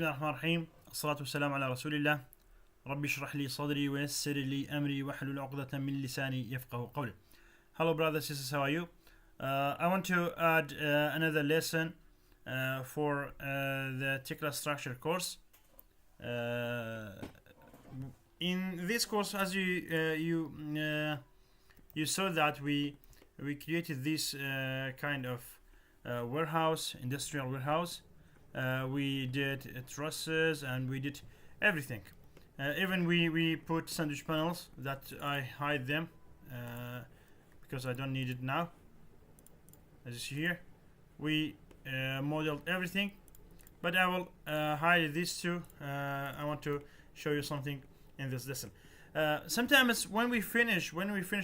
بسم الله الرحمن الرحيم. الصلاة والسلام على رسول الله. ربي اشرح لي صدري ويسر لي أمري واحلل عقدة من لساني يفقه قولي. Hello brothers, sisters, how are you? I want to add another lesson for the tekla structure course. In this course, as you saw that we created this kind of warehouse, industrial warehouse. We did trusses and we did everything. Even we put sandwich panels that I hide them because I don't need it now. As you see here, we modeled everything, but I will hide these two. I want to show you something in this lesson. Sometimes when we finish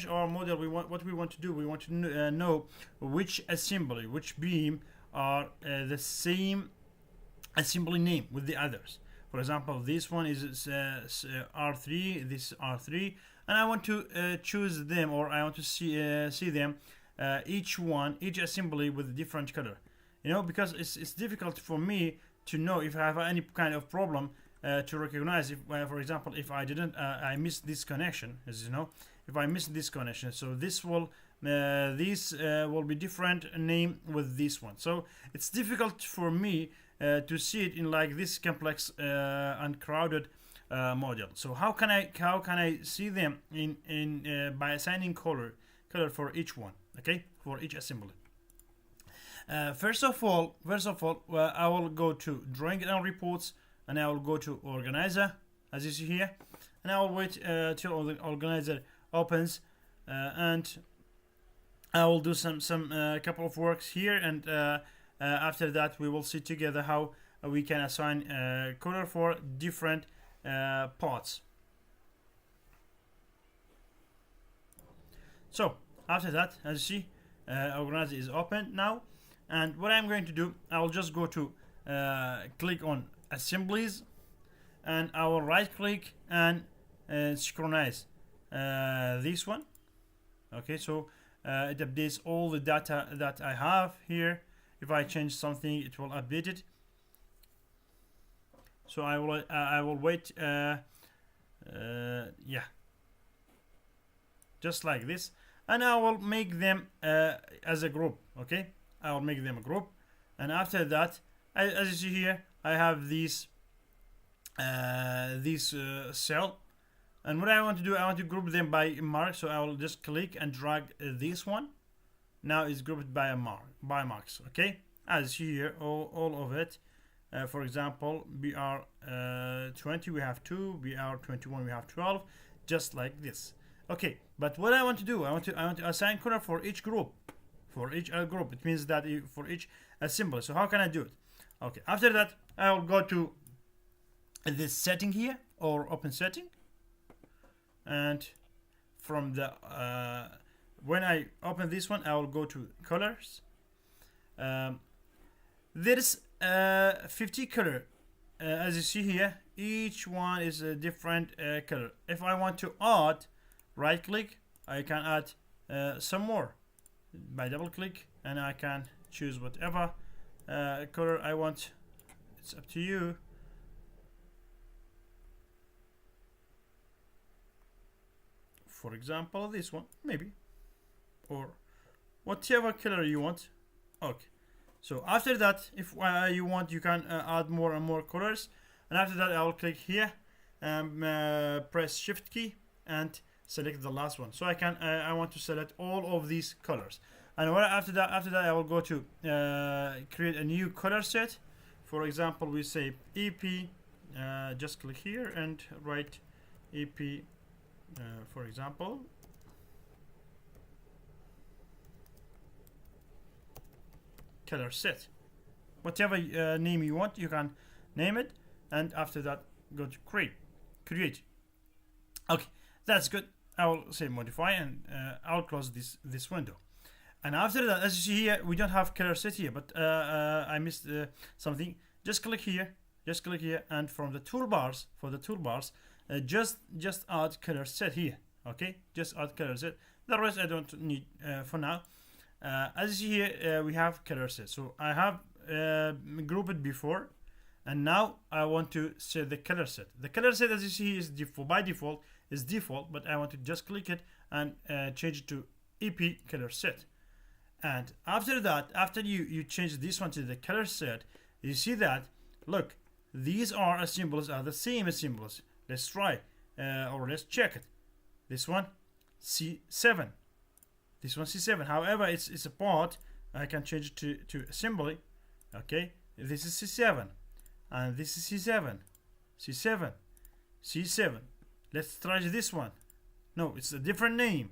our model, we want to know which assembly, which beam are the same assembly name with the others. For example, this one is R3, this R3, and I want to choose them, or I want to see them each assembly with a different color. You know, because it's difficult for me to know if I have any kind of problem to recognize if, for example, if I missed this connection, as you know, if I missed this connection, so this will be different name with this one. So it's difficult for me to see it in like this complex and crowded model. So how can I see them in by assigning color for each one? Okay, for each assembly. First of all, I will go to drawing and reports, and I will go to organizer, as you see here, and I will wait till the organizer opens, and I will do some couple of works here, and after that we will see together how we can assign color for different parts. So after that, as you see, organizer is open now, and what I'm going to do, I will just go to click on assemblies, and I will right click and synchronize this one. Okay, so it updates all the data that I have here. If I change something, it will update it. So I will wait. Yeah, just like this, and I will make them as a group. Okay, I will make them a group, and after that, as you see here, I have this cell, and what I want to do, I want to group them by mark. So I will just click and drag this one. Now it's grouped by marks. Okay, as you see here, all of it. For example, BR20 we have 2, BR21 we have 12, just like this. Okay, but what I want to do, I want to assign color for each group, group. It means that for each assembly. So how can I do it? Okay, after that I will go to this setting here, or open setting, and from the when I open this one, I will go to colors. There's 50 color, as you see here. Each one is a different color. If I want to add, right click, I can add some more by double click, and I can choose whatever color I want. It's up to you. For example, this one maybe, or whatever color you want. Okay, so after that, if you want, you can add more and more colors, and after that I will click here and press shift key and select the last one. So I want to select all of these colors, and after that I will go to create a new color set. For example, we say EP, just click here and write EP, for example, color set. Whatever name you want, you can name it, and after that go to create. Okay, that's good. I will say modify, and I'll close this window. And after that, as you see here, we don't have color set here, but I missed something. Just click here, and from the toolbars, just add color set here. Okay, just add color set. The rest I don't need for now. As you see here, we have color set. So I have grouped before, And now I want to set the color set. The color set, as you see, is by default is default, but I want to just click it and change it to EP color set. And after that, after you change this one to the color set, you see that, look, these are symbols are the same as symbols. Let's try or let's check it. This one C7, this one C7. However, it's a part. I can change it to assembly. Okay, this is C7 and this is C7, C7, C7. Let's try this one. No, it's a different name.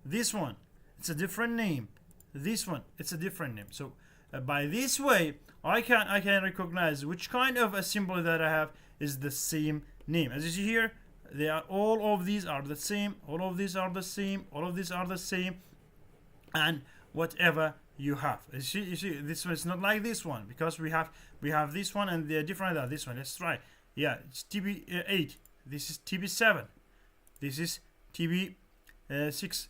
This one, it's a different name. This one, it's a different name. So by this way, I can recognize which kind of a symbol that I have is the same name. As you see here, they are all of these are the same. All of these are the same. All of these are the same. And whatever you have, you see, this one is not like this one because we have this one and they're different than this one. Let's try. Yeah, it's TB8. This is TB7. This is TB6.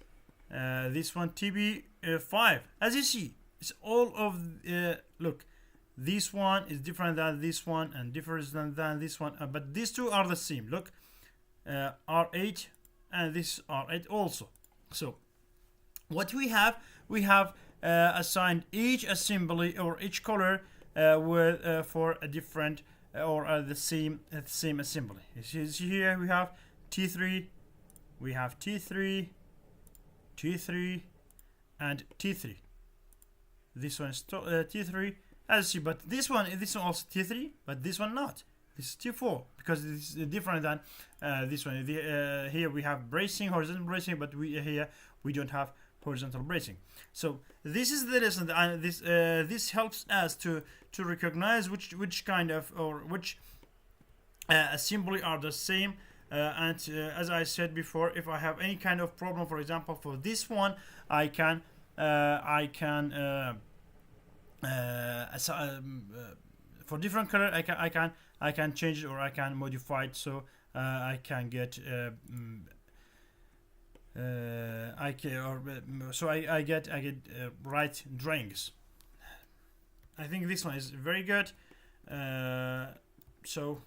This one TB5. As you see, it's all of look. This one is different than this one and different than this one, but these two are the same. Look, R8 and this R8 also. So what we have assigned each assembly or each color with for a different or the same assembly. You see here we have T3, we have T3, T3, and T3. This one is T3, as you see, but this one also T3, but this one not. This is T4 because this is different than this one. Here we have bracing, horizontal bracing, but here we don't have horizontal bracing. So this is the lesson, and this helps us to recognize which kind of or which assembly are the same. And as I said before, if I have any kind of problem, for example, for this one, I can for different color, I can change it or I can modify it, so I can get I get right drawings. I think this one is very good. So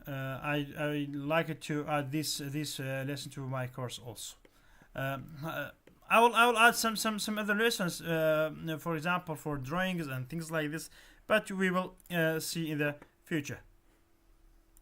I like it to add this lesson to my course also. I will add some other lessons, for example, for drawings and things like this, but we will see in the future.